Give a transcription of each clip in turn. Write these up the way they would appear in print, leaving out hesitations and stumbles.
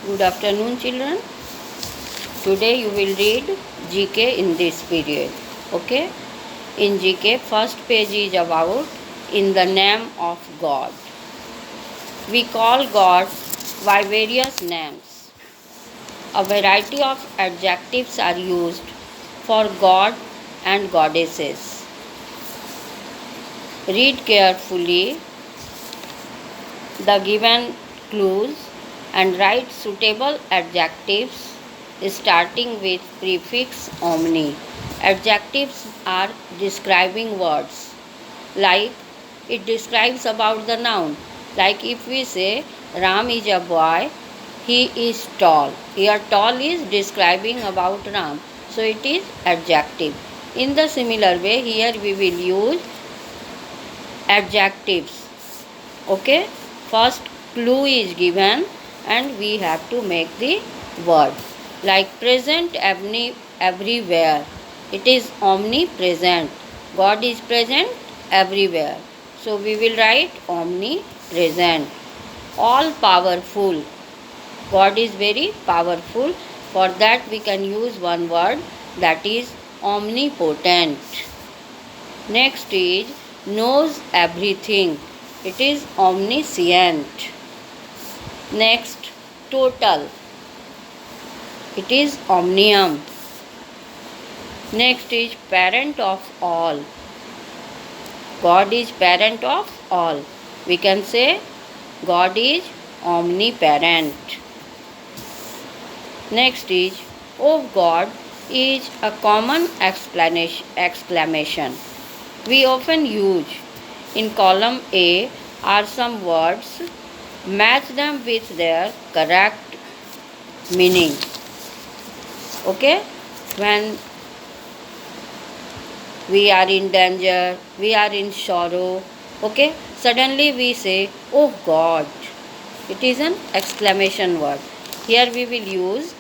Good afternoon, children. Today you will read GK in this period. Okay? In GK, first page is about in the name of God. We call God by various names. A variety of adjectives are used for God and goddesses. Read carefully the given clues and write suitable adjectives starting with prefix omni. Adjectives are describing words, like it describes about the noun. Like if we say Ram is a boy, he is tall. Here tall is describing about Ram, so it is adjective. In the similar way, here we will use adjectives. Okay, first clue is given and we have to make the word. Like present everywhere, it is omnipresent. God is present everywhere, so we will write omnipresent. All powerful, God is very powerful. For that we can use one word, that is omnipotent. Next is knows everything, it is omniscient. Next, total, it is omnium. Next is parent of all, God is parent of all. We can say God is omniparent. Next is oh God is a common exclamation. We often use in column A are some words, match them with their correct meaning. Okay, when we are in danger, we are in sorrow, okay, suddenly we say oh God, it is an exclamation word. Here we will use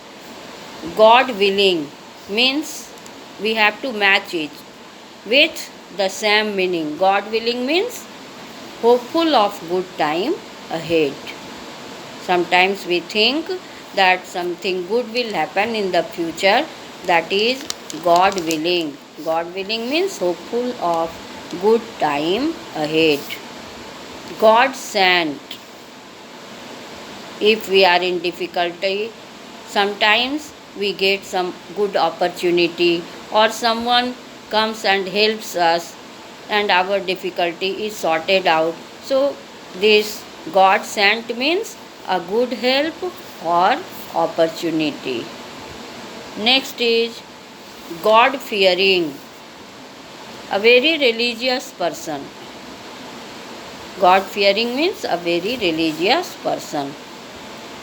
God willing, means we have to match it with the same meaning. God willing means hopeful of good time ahead. Sometimes we think that something good will happen in the future, that is God willing. God willing means hopeful of good time ahead. God sent, if we are in difficulty, sometimes we get some good opportunity or someone comes and helps us and our difficulty is sorted out. So this God sent means a good help or opportunity. Next is God fearing, a very religious person. God fearing means a very religious person.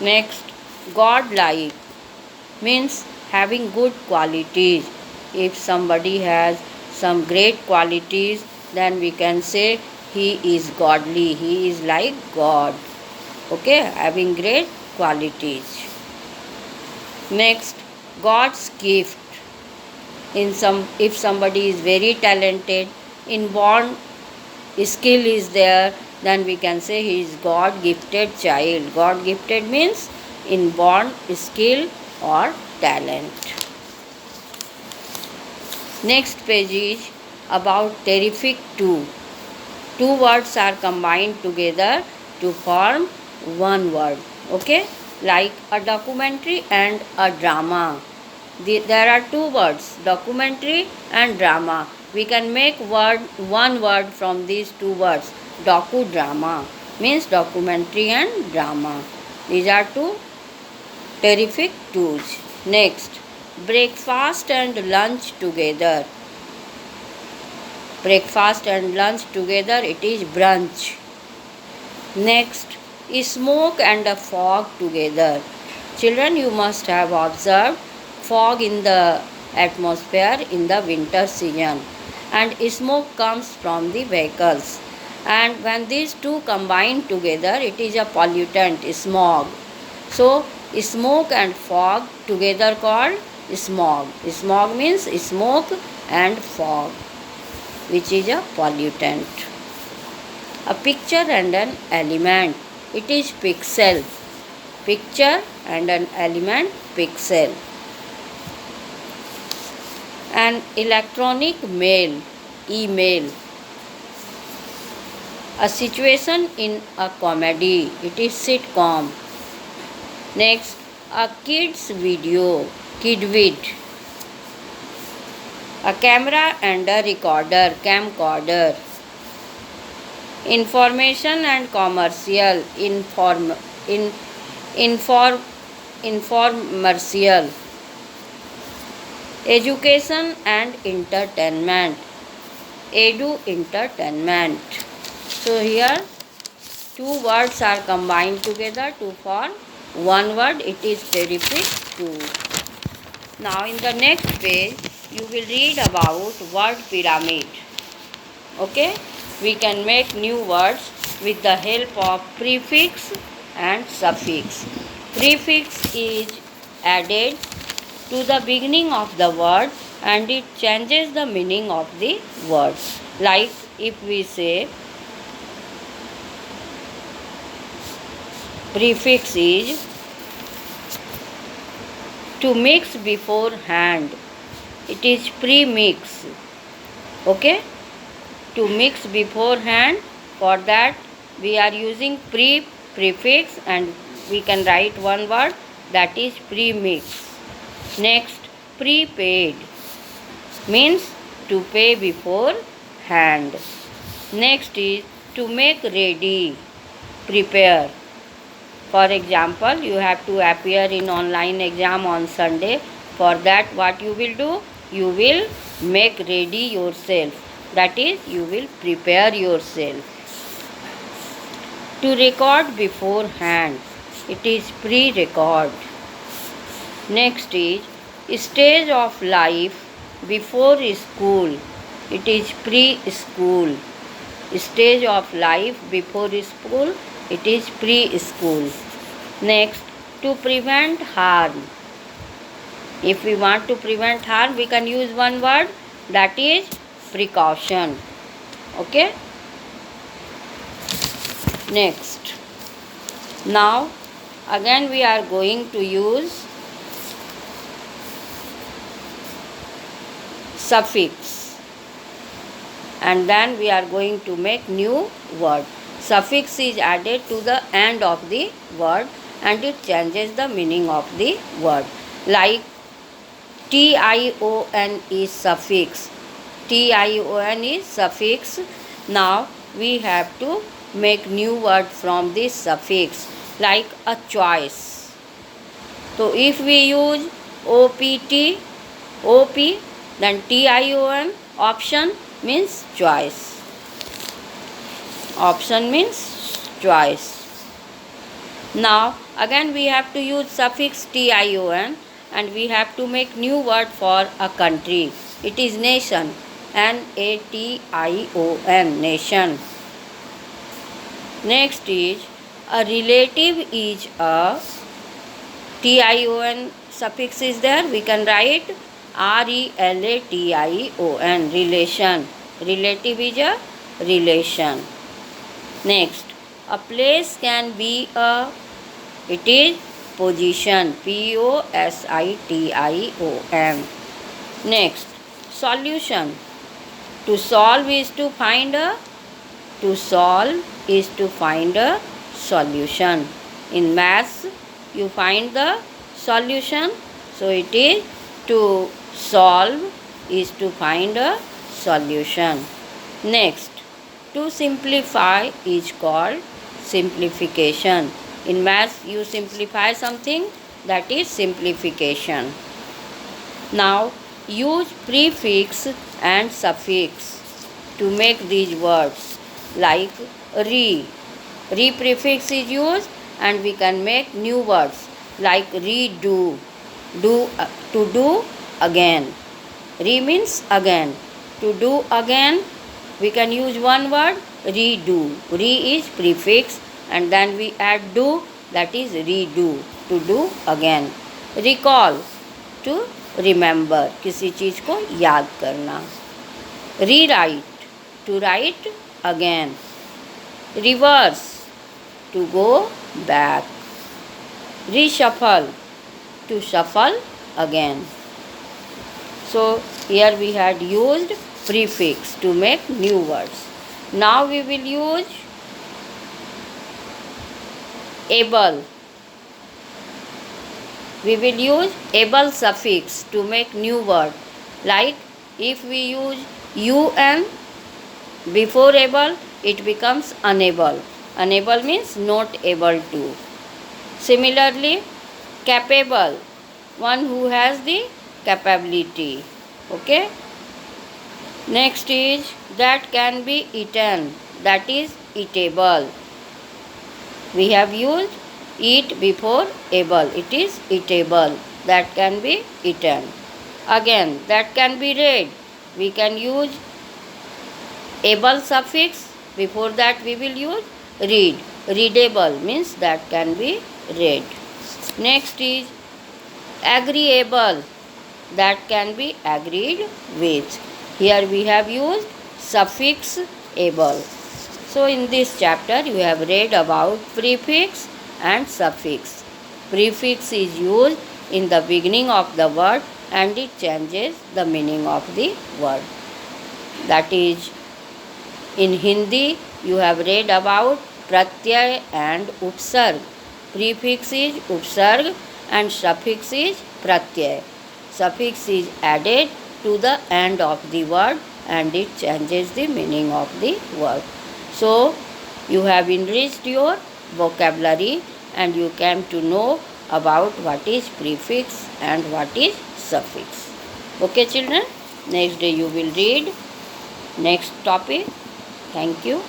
Next, God like means having good qualities. If somebody has some great qualities, then we can say he is godly, he is like God. Okay, having great qualities. Next, God's gift. If somebody is very talented, inborn skill is there, then we can say he is God gifted child. God gifted means inborn skill or talent. Next page is about terrific two. Two words are combined together to form one word. Okay, like a documentary and a drama. There are two words, documentary and drama. We can make one word from these two words. Docudrama means documentary and drama. These are two terrific twos. Next, breakfast and lunch together. Breakfast and lunch together, it is brunch. Next, smoke and a fog together. Children, you must have observed fog in the atmosphere in the winter season, and smoke comes from the vehicles, and when these two combine together, it is a pollutant, smog. So smoke and fog together called smog. Smog means smoke and fog, which is a pollutant. A picture and an element, it is pixel. Picture and an element pixel. An electronic mail, email. A situation in a comedy, it is sitcom. Next, a kid's video, kidvid. A camera and a recorder, camcorder. Information and commercial, informercial. Education and entertainment, edu entertainment. So here two words are combined together to form one word. It is terrific too. Now in the next page you will read about word pyramid. Okay, we can make new words with the help of prefix and suffix. Prefix is added to the beginning of the word and it changes the meaning of the word. Like if we say prefix is to mix beforehand, it is premix. Okay, to mix beforehand, for that we are using prefix and we can write one word, that is premix. Next, prepaid means to pay beforehand. Next is to make ready, prepare. For example, you have to appear in online exam on Sunday. For that what you will do? You will make ready yourself. That is, you will prepare yourself. To record beforehand, it is pre-record. Next is stage of life before school, it is preschool. Stage of life before school, it is preschool. Next, to prevent harm. If we want to prevent harm, we can use one word, that is precaution. Okay. Next, now again we are going to use suffix and then we are going to make new word. Suffix is added to the end of the word and it changes the meaning of the word. Like tion is suffix. Tion is suffix. Now we have to make new word from this suffix, like a choice. So if we use opt, op, then tion, option means choice. Option means choice. Now again we have to use suffix tion and we have to make new word for a country. It is nation, nation, nation. Next is a relative is a tion suffix is there. We can write relation, relation. Relative is a relation. Next, a place can be a, it is position, position. Next, solution. To solve is to find a, to solve is to find a solution. In maths, you find the solution. So it is to solve is to find a solution. Next, to simplify is called simplification. In maths, you simplify something, that is simplification. Now, use prefix and suffix to make these words, like re. Re prefix is used and we can make new words like redo, do, to do again. Re means again. To do again, we can use one word, redo. Re is prefix and then we add do, that is redo, to do again. Recall, to remember, किसी चीज़ को याद करना. Rewrite, to write again. Reverse, to go back. reshuffle, to shuffle again. So here we had used prefix to make new words. Now we will use able. We will use able suffix to make new word. Like if we use un before able, it becomes unable. Unable means not able to. Similarly, capable, one who has the capability. Okay. Next is that can be eaten, that is eatable. We have used eat before able, it is eatable, that can be eaten. Again, that can be read, we can use able suffix, before that we will use read. Readable means that can be read. Next is agreeable, that can be agreed with. Here we have used suffix able. So in this chapter you have read about prefix and suffix. Prefix is used in the beginning of the word and it changes the meaning of the word. That is, in Hindi you have read about pratyay and upsarg. Prefix is upsarg and suffix is pratyay. Suffix is added to the end of the word and it changes the meaning of the word. So you have enriched your vocabulary and you came to know about what is prefix and what is suffix. Okay children, next day you will read next topic. Thank you.